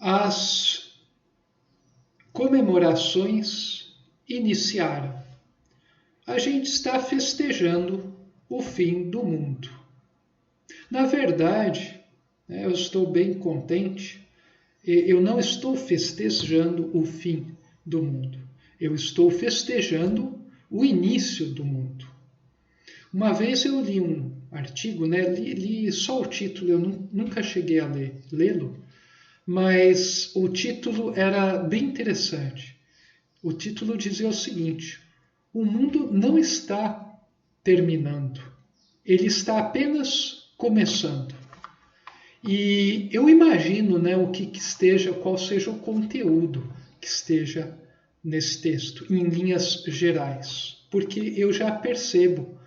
as comemorações iniciaram. A gente está festejando o fim do mundo. Na verdade, eu estou bem contente. Eu não estou festejando o fim do mundo. Eu estou festejando o início do mundo. Uma vez eu li um artigo, li só o título, eu nunca cheguei a lê-lo, mas o título era bem interessante. O título dizia o seguinte: o mundo não está terminando, ele está apenas começando. E eu imagino qual seja o conteúdo que esteja nesse texto, em linhas gerais, porque eu já percebo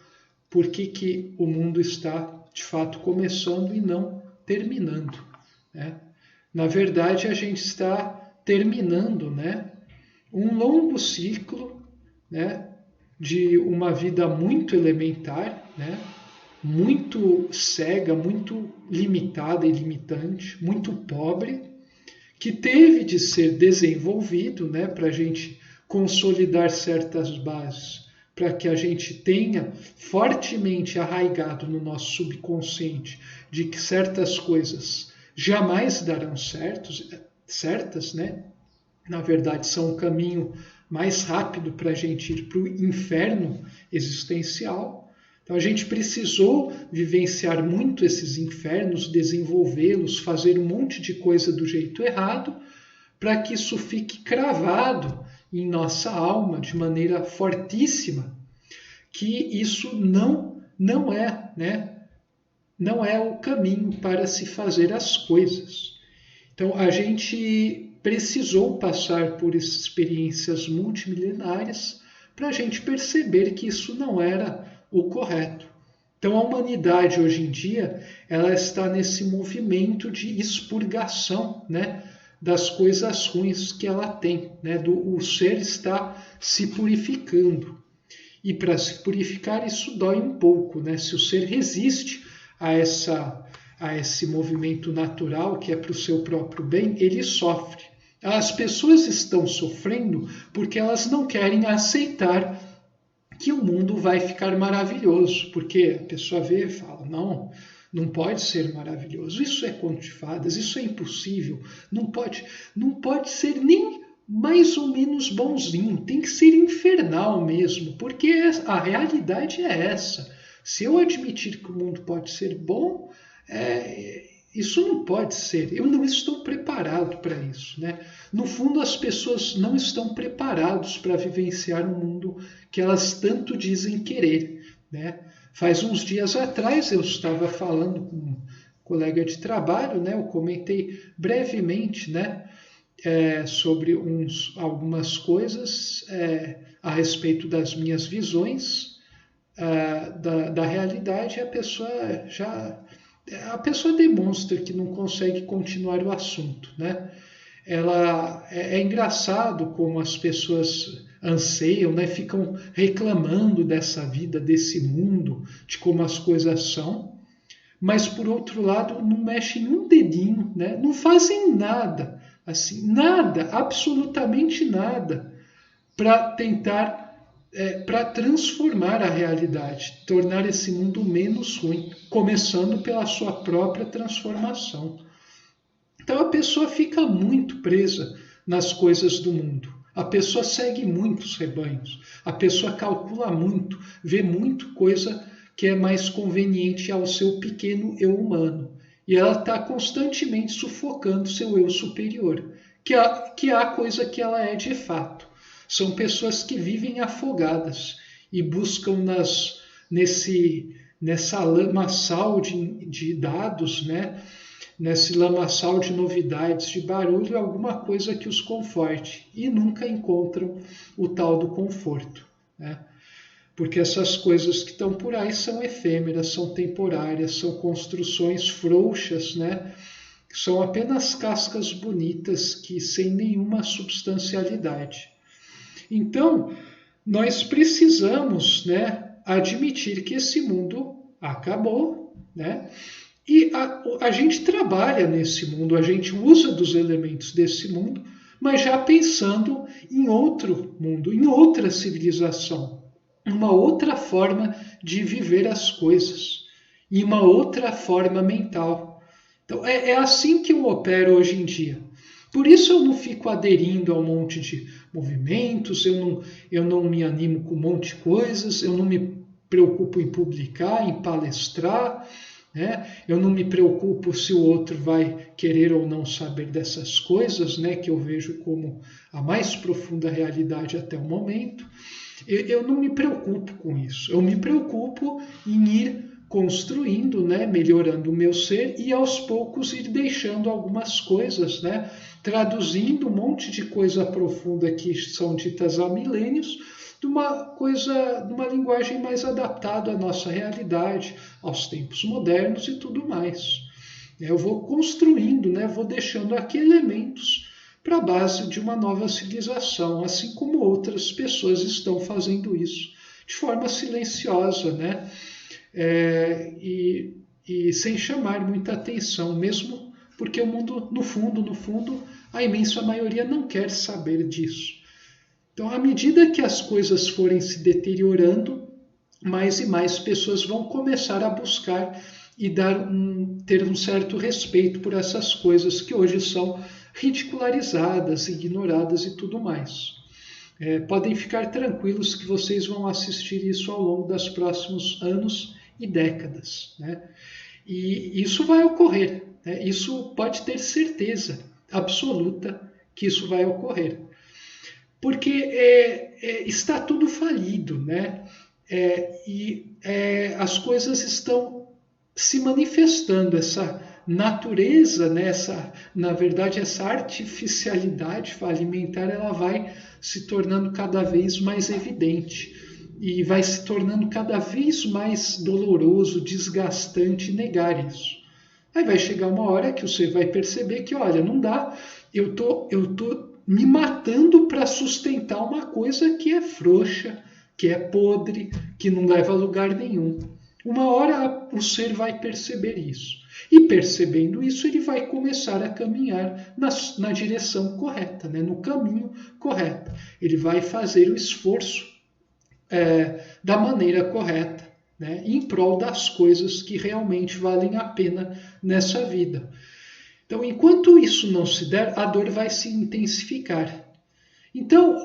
por que o mundo está, de fato, começando e não terminando. Né? Na verdade, a gente está terminando, um longo ciclo, de uma vida muito elementar, muito cega, muito limitada e limitante, muito pobre, que teve de ser desenvolvido, para a gente consolidar certas bases, para que a gente tenha fortemente arraigado no nosso subconsciente de que certas coisas jamais darão certas, na verdade são um caminho mais rápido para a gente ir para o inferno existencial. Então a gente precisou vivenciar muito esses infernos, desenvolvê-los, fazer um monte de coisa do jeito errado, para que isso fique cravado em nossa alma de maneira fortíssima, que isso não é o caminho para se fazer as coisas. Então a gente precisou passar por experiências multimilenárias para a gente perceber que isso não era o correto. Então a humanidade hoje em dia ela está nesse movimento de expurgação, das coisas ruins que ela tem, o ser está se purificando. E para se purificar isso dói um pouco, se o ser resiste a esse movimento natural que é para o seu próprio bem, ele sofre. As pessoas estão sofrendo porque elas não querem aceitar que o mundo vai ficar maravilhoso, porque a pessoa vê e fala, não pode ser maravilhoso, isso é conto de fadas, isso é impossível, não pode ser nem mais ou menos bonzinho, tem que ser infernal mesmo, porque a realidade é essa. Se eu admitir que o mundo pode ser bom, isso não pode ser, eu não estou preparado para isso. No fundo, as pessoas não estão preparadas para vivenciar um mundo que elas tanto dizem querer. Faz uns dias atrás eu estava falando com um colega de trabalho, eu comentei brevemente sobre algumas coisas a respeito das minhas visões da realidade, a pessoa demonstra que não consegue continuar o assunto. É engraçado como as pessoas anseiam, ficam reclamando dessa vida, desse mundo, de como as coisas são, mas por outro lado não mexem um dedinho, não fazem nada, assim, nada, absolutamente nada, para tentar para transformar a realidade, tornar esse mundo menos ruim, começando pela sua própria transformação. Então a pessoa fica muito presa nas coisas do mundo. A pessoa segue muitos rebanhos. A pessoa calcula muito, vê muito coisa que é mais conveniente ao seu pequeno eu humano. E ela está constantemente sufocando seu eu superior, que é a coisa que ela é de fato. São pessoas que vivem afogadas e buscam nessa lamaçal de dados, nesse lamaçal de novidades, de barulho, alguma coisa que os conforte e nunca encontram o tal do conforto. Porque essas coisas que estão por aí são efêmeras, são temporárias, são construções frouxas, são apenas cascas bonitas que sem nenhuma substancialidade. Então, nós precisamos admitir que esse mundo acabou, E a gente trabalha nesse mundo, a gente usa dos elementos desse mundo, mas já pensando em outro mundo, em outra civilização, uma outra forma de viver as coisas, em uma outra forma mental. Então é assim que eu opero hoje em dia. Por isso eu não fico aderindo a um monte de movimentos, eu não me animo com um monte de coisas, eu não me preocupo em publicar, em palestrar, né? Eu não me preocupo se o outro vai querer ou não saber dessas coisas, né? Que eu vejo como a mais profunda realidade até o momento. Eu não me preocupo com isso. Eu me preocupo em ir construindo, né, melhorando o meu ser e aos poucos ir deixando algumas coisas, né, traduzindo um monte de coisa profunda que são ditas há milênios de uma linguagem mais adaptada à nossa realidade, aos tempos modernos e tudo mais. Eu vou construindo, né, vou deixando aqui elementos para a base de uma nova civilização, assim como outras pessoas estão fazendo isso de forma silenciosa, né? E sem chamar muita atenção, mesmo porque o mundo, no fundo, a imensa maioria não quer saber disso. Então, à medida que as coisas forem se deteriorando, mais e mais pessoas vão começar a buscar e ter um certo respeito por essas coisas que hoje são ridicularizadas, ignoradas e tudo mais. Podem ficar tranquilos que vocês vão assistir isso ao longo dos próximos anos e décadas, né? E isso vai ocorrer, né? Isso pode ter certeza absoluta que isso vai ocorrer, porque está tudo falido, né? As coisas estão se manifestando, essa natureza, né? Na verdade, essa artificialidade alimentar, ela vai se tornando cada vez mais evidente e vai se tornando cada vez mais doloroso, desgastante negar isso. Aí vai chegar uma hora que você vai perceber que, olha, não dá, eu tô me matando para sustentar uma coisa que é frouxa, que é podre, que não leva a lugar nenhum. Uma hora o ser vai perceber isso. E percebendo isso, ele vai começar a caminhar na direção correta, né? No caminho correto. Ele vai fazer o esforço da maneira correta, né? Em prol das coisas que realmente valem a pena nessa vida. Então, enquanto isso não se der, a dor vai se intensificar. Então,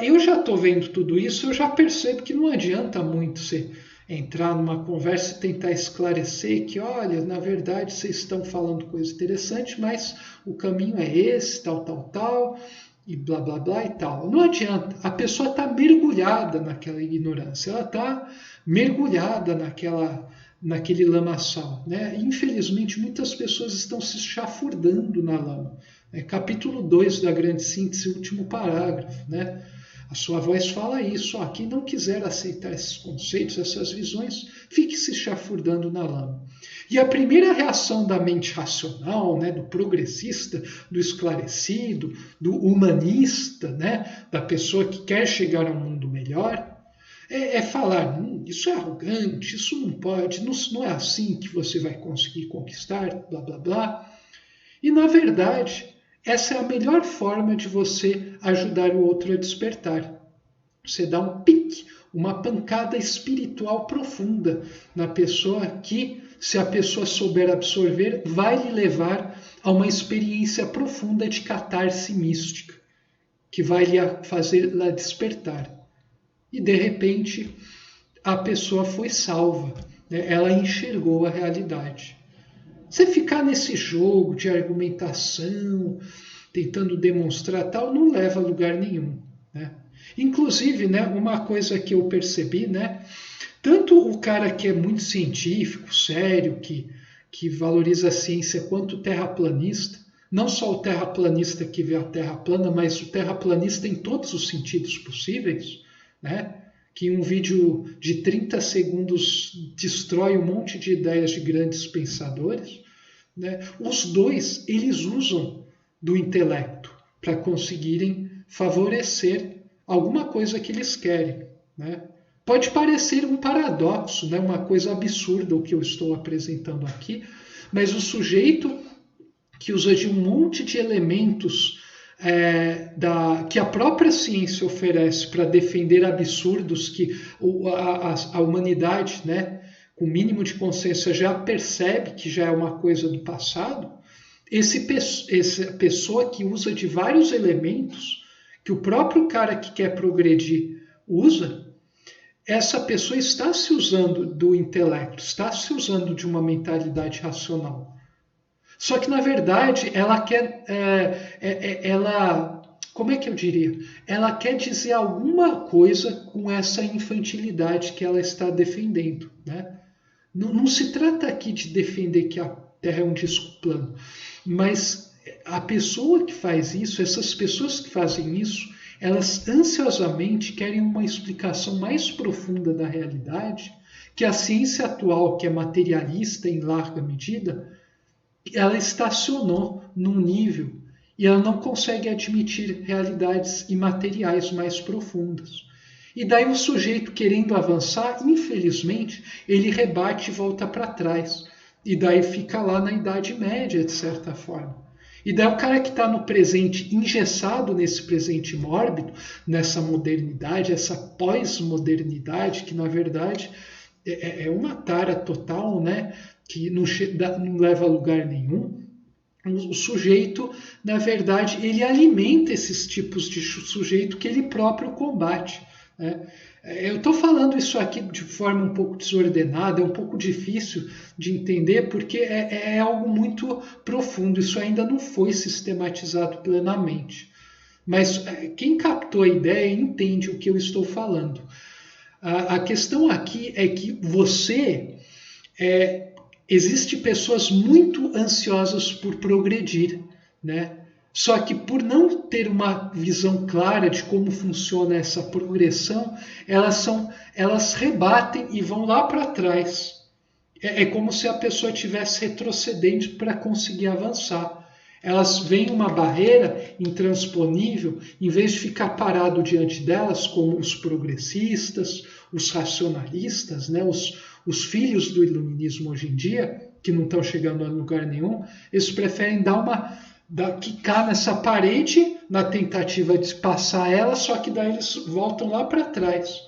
eu já estou vendo tudo isso, eu já percebo que não adianta muito você entrar numa conversa e tentar esclarecer que, olha, na verdade vocês estão falando coisa interessante, mas o caminho é esse, tal, e blá, blá, blá e tal. Não adianta, a pessoa está mergulhada naquela ignorância, ela está mergulhada naquele lamaçal, né? Infelizmente, muitas pessoas estão se chafurdando na lama. Capítulo 2 da grande síntese, último parágrafo, né? A sua voz fala isso, quem não quiser aceitar esses conceitos, essas visões, fique se chafurdando na lama. E a primeira reação da mente racional, né, do progressista, do esclarecido, do humanista, né, da pessoa que quer chegar a um mundo melhor, é falar, isso é arrogante, isso não pode, não é assim que você vai conseguir conquistar, blá, blá, blá. E, na verdade, essa é a melhor forma de você ajudar o outro a despertar. Você dá um pique, uma pancada espiritual profunda na pessoa que, se a pessoa souber absorver, vai lhe levar a uma experiência profunda de catarse mística, que vai lhe fazer lá despertar. E, de repente, a pessoa foi salva, né? Ela enxergou a realidade. Você ficar nesse jogo de argumentação, tentando demonstrar tal, não leva a lugar nenhum, né? Inclusive, né, uma coisa que eu percebi, né, tanto o cara que é muito científico, sério, que valoriza a ciência, quanto o terraplanista, não só o terraplanista que vê a Terra plana, mas o terraplanista em todos os sentidos possíveis, né? Que um vídeo de 30 segundos destrói um monte de ideias de grandes pensadores, né? Os dois, eles usam do intelecto para conseguirem favorecer alguma coisa que eles querem, né? Pode parecer um paradoxo, né? Uma coisa absurda o que eu estou apresentando aqui, mas o sujeito que usa de um monte de elementos que a própria ciência oferece para defender absurdos que a humanidade, né, com o mínimo de consciência, já percebe que já é uma coisa do passado, essa pessoa que usa de vários elementos que o próprio cara que quer progredir usa, essa pessoa está se usando do intelecto, está se usando de uma mentalidade racional. Só que, na verdade, ela quer... como é que eu diria? Ela quer dizer alguma coisa com essa infantilidade que ela está defendendo, né? Não se trata aqui de defender que a Terra é um disco plano, mas a pessoa que faz isso, essas pessoas que fazem isso, elas ansiosamente querem uma explicação mais profunda da realidade, que a ciência atual, que é materialista em larga medida, ela estacionou num nível e ela não consegue admitir realidades imateriais mais profundas. E daí o sujeito, querendo avançar, infelizmente, ele rebate e volta para trás. E daí fica lá na Idade Média, de certa forma. E daí o cara que está no presente, engessado nesse presente mórbido, nessa modernidade, essa pós-modernidade, que na verdade é uma tara total, né? Que não leva a lugar nenhum. O sujeito, na verdade, ele alimenta esses tipos de sujeito que ele próprio combate, né? Eu estou falando isso aqui de forma um pouco desordenada, é um pouco difícil de entender, porque é algo muito profundo, isso ainda não foi sistematizado plenamente. Mas quem captou a ideia entende o que eu estou falando. A questão aqui é que existem pessoas muito ansiosas por progredir, né? Só que por não ter uma visão clara de como funciona essa progressão, elas rebatem e vão lá para trás. É como se a pessoa estivesse retrocedendo para conseguir avançar. Elas veem uma barreira intransponível, em vez de ficar parado diante delas, como os progressistas, os racionalistas, né, os filhos do iluminismo hoje em dia, que não estão chegando a lugar nenhum, eles preferem quicar nessa parede na tentativa de passar ela, só que daí eles voltam lá para trás.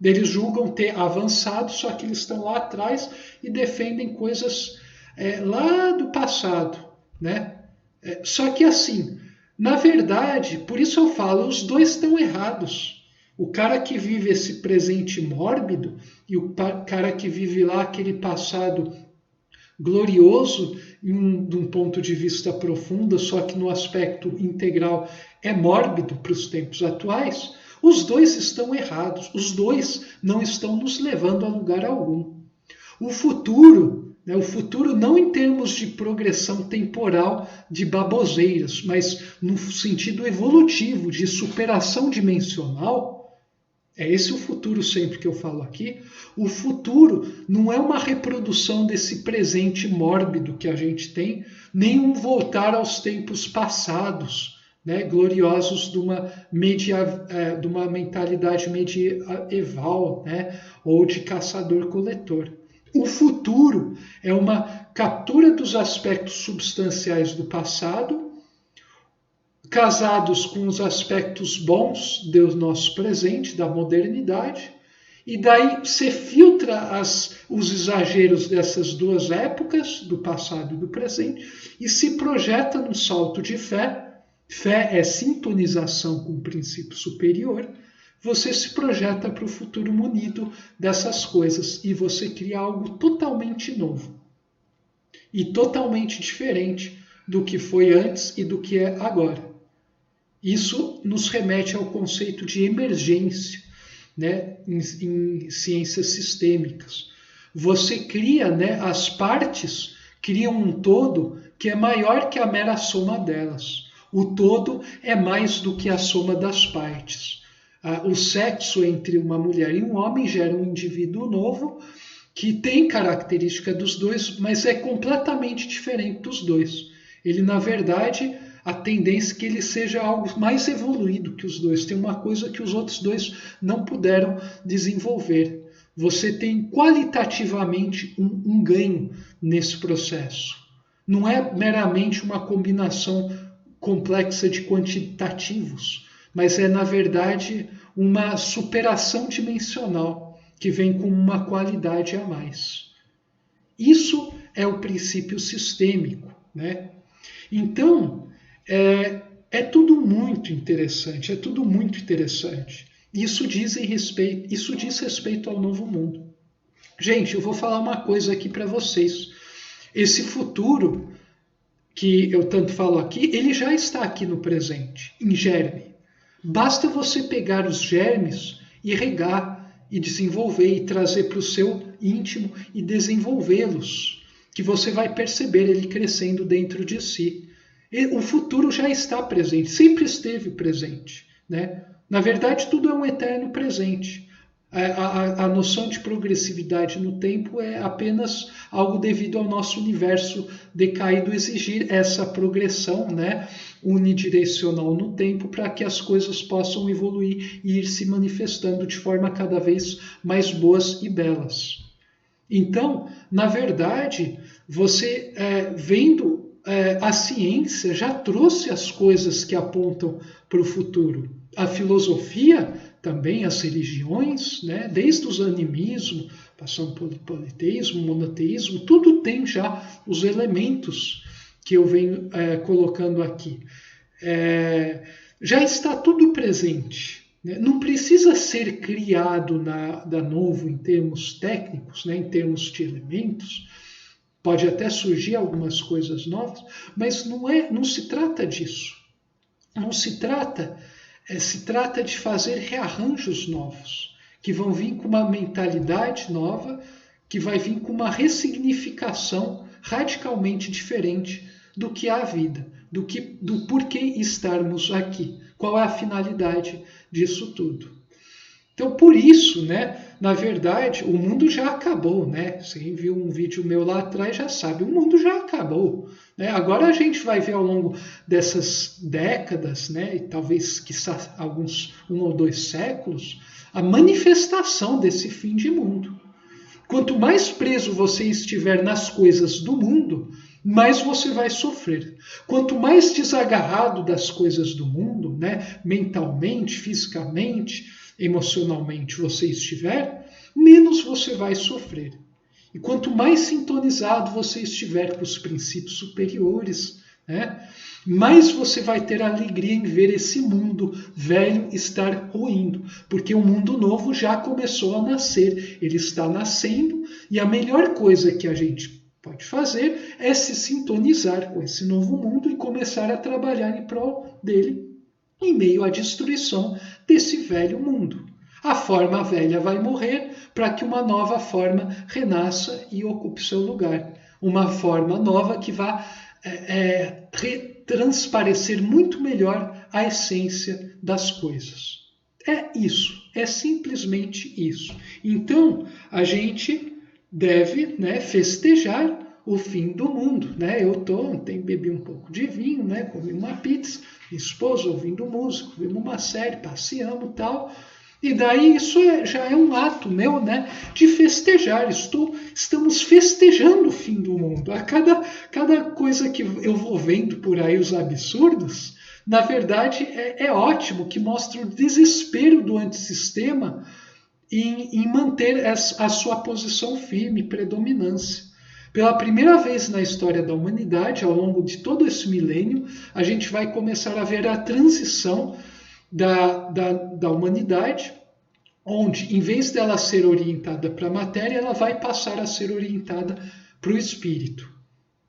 Eles julgam ter avançado, só que eles estão lá atrás e defendem coisas lá do passado, né? Só que assim, na verdade, por isso eu falo, os dois estão errados. O cara que vive esse presente mórbido e o cara que vive lá aquele passado glorioso de um ponto de vista profundo, só que no aspecto integral é mórbido para os tempos atuais, os dois estão errados, os dois não estão nos levando a lugar algum. O futuro não em termos de progressão temporal de baboseiras, mas no sentido evolutivo, de superação dimensional. É esse o futuro sempre que eu falo aqui. O futuro não é uma reprodução desse presente mórbido que a gente tem, nem um voltar aos tempos passados, né, gloriosos de uma mentalidade medieval, né, ou de caçador-coletor. O futuro é uma captura dos aspectos substanciais do passado, casados com os aspectos bons do nosso presente, da modernidade, e daí você filtra os exageros dessas duas épocas, do passado e do presente, e se projeta num salto de fé. Fé é sintonização com o princípio superior. Você se projeta para o futuro munido dessas coisas e você cria algo totalmente novo e totalmente diferente do que foi antes e do que é agora. Isso nos remete ao conceito de emergência, né, em ciências sistêmicas. Você cria, né, as partes criam um todo que é maior que a mera soma delas. O todo é mais do que a soma das partes. O sexo entre uma mulher e um homem gera um indivíduo novo que tem característica dos dois, mas é completamente diferente dos dois. Ele, na verdade, a tendência é que ele seja algo mais evoluído que os dois. Tem uma coisa que os outros dois não puderam desenvolver. você tem qualitativamente um ganho nesse processo. Não é meramente uma combinação complexa de quantitativos, mas é, na verdade, uma superação dimensional que vem com uma qualidade a mais. Isso é o princípio sistêmico, né? Então, é tudo muito interessante, é tudo muito interessante. Isso diz respeito ao novo mundo. Gente, eu vou falar uma coisa aqui para vocês. Esse futuro que eu tanto falo aqui, ele já está aqui no presente, em germe. Basta você pegar os germes e regar, e desenvolver, e trazer para o seu íntimo e desenvolvê-los, que você vai perceber ele crescendo dentro de si. O futuro já está presente, sempre esteve presente, né? Na verdade, tudo é um eterno presente. A noção de progressividade no tempo é apenas algo devido ao nosso universo decaído exigir essa progressão, né, unidirecional no tempo, para que as coisas possam evoluir e ir se manifestando de forma cada vez mais boas e belas. Então, na verdade, você vendo a ciência já trouxe as coisas que apontam para o futuro. A filosofia também, as religiões, né, desde os animismo, passando por politeísmo, monoteísmo, tudo tem já os elementos que eu venho colocando aqui. Já está tudo presente. Né? Não precisa ser criado da novo em termos técnicos, né, em termos de elementos. Pode até surgir algumas coisas novas, mas não se trata disso. Não se trata, se trata de fazer rearranjos novos, que vão vir com uma mentalidade nova, que vai vir com uma ressignificação radicalmente diferente do que é a vida, do porquê estarmos aqui, qual é a finalidade disso tudo. Então, por isso, né, na verdade, o mundo já acabou, né? Quem viu um vídeo meu lá atrás já sabe, o mundo já acabou. Né? Agora a gente vai ver ao longo dessas décadas, né, e talvez quizá alguns 1 ou 2 séculos, a manifestação desse fim de mundo. Quanto mais preso você estiver nas coisas do mundo, mais você vai sofrer. Quanto mais desagarrado das coisas do mundo, né, mentalmente, fisicamente, emocionalmente você estiver, menos você vai sofrer. E quanto mais sintonizado você estiver com os princípios superiores, né, mais você vai ter alegria em ver esse mundo velho estar ruindo, porque o mundo novo já começou a nascer, ele está nascendo, e a melhor coisa que a gente pode fazer é se sintonizar com esse novo mundo e começar a trabalhar em prol dele, em meio à destruição desse velho mundo. A forma velha vai morrer para que uma nova forma renasça e ocupe seu lugar. Uma forma nova que vá transparecer muito melhor a essência das coisas. É isso, é simplesmente isso. Então, a gente deve, né, festejar o fim do mundo. Né? Eu bebi um pouco de vinho, né, comi uma pizza, minha esposa ouvindo música, vimos uma série, passeamos e tal. E daí isso já é um ato meu, né, de festejar. Estamos festejando o fim do mundo. A cada coisa que eu vou vendo por aí, os absurdos, na verdade é ótimo, que mostra o desespero do antissistema em manter a sua posição firme, predominância. Pela primeira vez na história da humanidade, ao longo de todo esse milênio, a gente vai começar a ver a transição da humanidade, onde, em vez dela ser orientada para a matéria, ela vai passar a ser orientada para o espírito.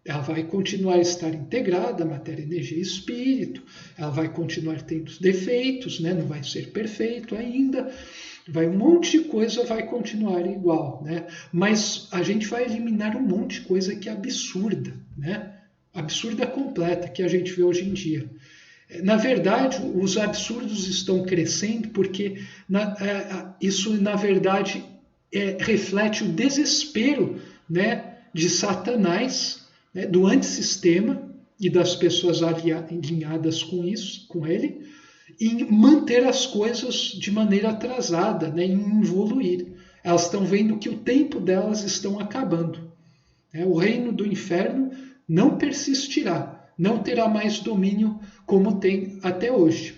Ela vai continuar a estar integrada, matéria, energia e espírito, ela vai continuar tendo defeitos, né? Não vai ser perfeito ainda, um monte de coisa vai continuar igual, né? Mas a gente vai eliminar um monte de coisa que é absurda, né? Absurda completa, que a gente vê hoje em dia. Na verdade, os absurdos estão crescendo porque isso, na verdade, reflete o desespero, né, de Satanás, né, do antissistema e das pessoas alinhadas com ele, em manter as coisas de maneira atrasada, né, em evoluir. Elas estão vendo que o tempo delas estão acabando. O reino do inferno não persistirá, não terá mais domínio como tem até hoje.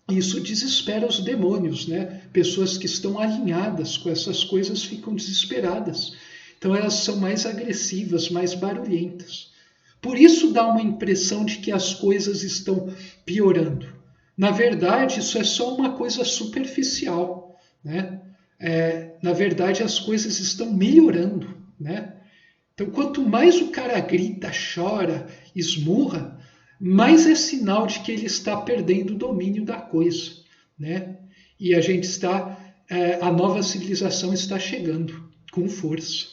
Isso desespera os demônios, né? Pessoas que estão alinhadas com essas coisas ficam desesperadas. Então elas são mais agressivas, mais barulhentas. Por isso dá uma impressão de que as coisas estão piorando. Na verdade, isso é só uma coisa superficial, né? Na verdade, as coisas estão melhorando, né? Então, quanto mais o cara grita, chora, esmurra, mais é sinal de que ele está perdendo o domínio da coisa, né? E a nova civilização está chegando com força.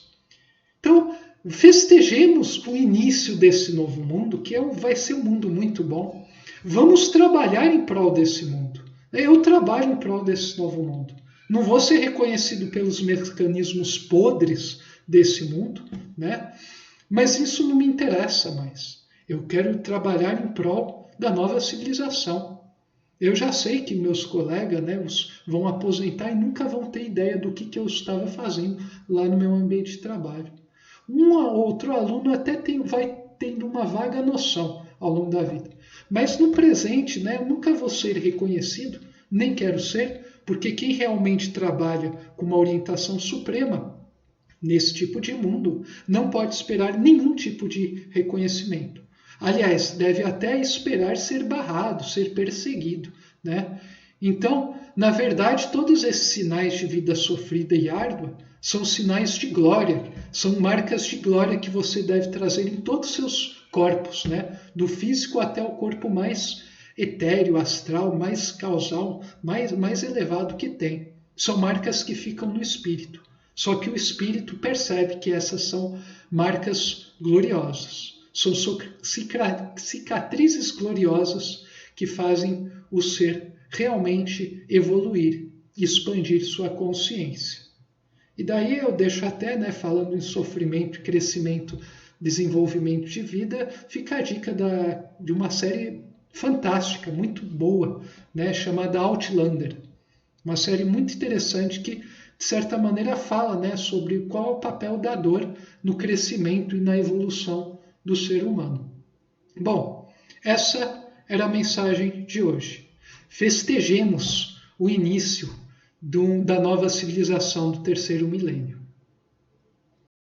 Então, festejemos o início desse novo mundo, que vai ser um mundo muito bom. Vamos trabalhar em prol desse mundo. Eu trabalho em prol desse novo mundo. Não vou ser reconhecido pelos mecanismos podres desse mundo, né? Mas isso não me interessa mais. Eu quero trabalhar em prol da nova civilização. Eu já sei que meus colegas, né, vão aposentar e nunca vão ter ideia do que eu estava fazendo lá no meu ambiente de trabalho. Um ou outro aluno até vai tendo uma vaga noção ao longo da vida. Mas no presente, né, eu nunca vou ser reconhecido, nem quero ser, porque quem realmente trabalha com uma orientação suprema nesse tipo de mundo não pode esperar nenhum tipo de reconhecimento. Aliás, deve até esperar ser barrado, ser perseguido, né? Então, na verdade, todos esses sinais de vida sofrida e árdua são sinais de glória, são marcas de glória que você deve trazer em todos os seus corpos, né? Do físico até o corpo mais etéreo, astral, mais causal, mais elevado que tem. São marcas que ficam no espírito. Só que o espírito percebe que essas são marcas gloriosas. São cicatrizes gloriosas que fazem o ser realmente evoluir e expandir sua consciência. E daí eu deixo até, né, falando em sofrimento, crescimento, desenvolvimento de vida, fica a dica de uma série fantástica, muito boa, né, chamada Outlander. Uma série muito interessante que, de certa maneira, fala, né, sobre qual é o papel da dor no crescimento e na evolução do ser humano. Bom, essa era a mensagem de hoje. Festejemos o início da nova civilização do terceiro milênio.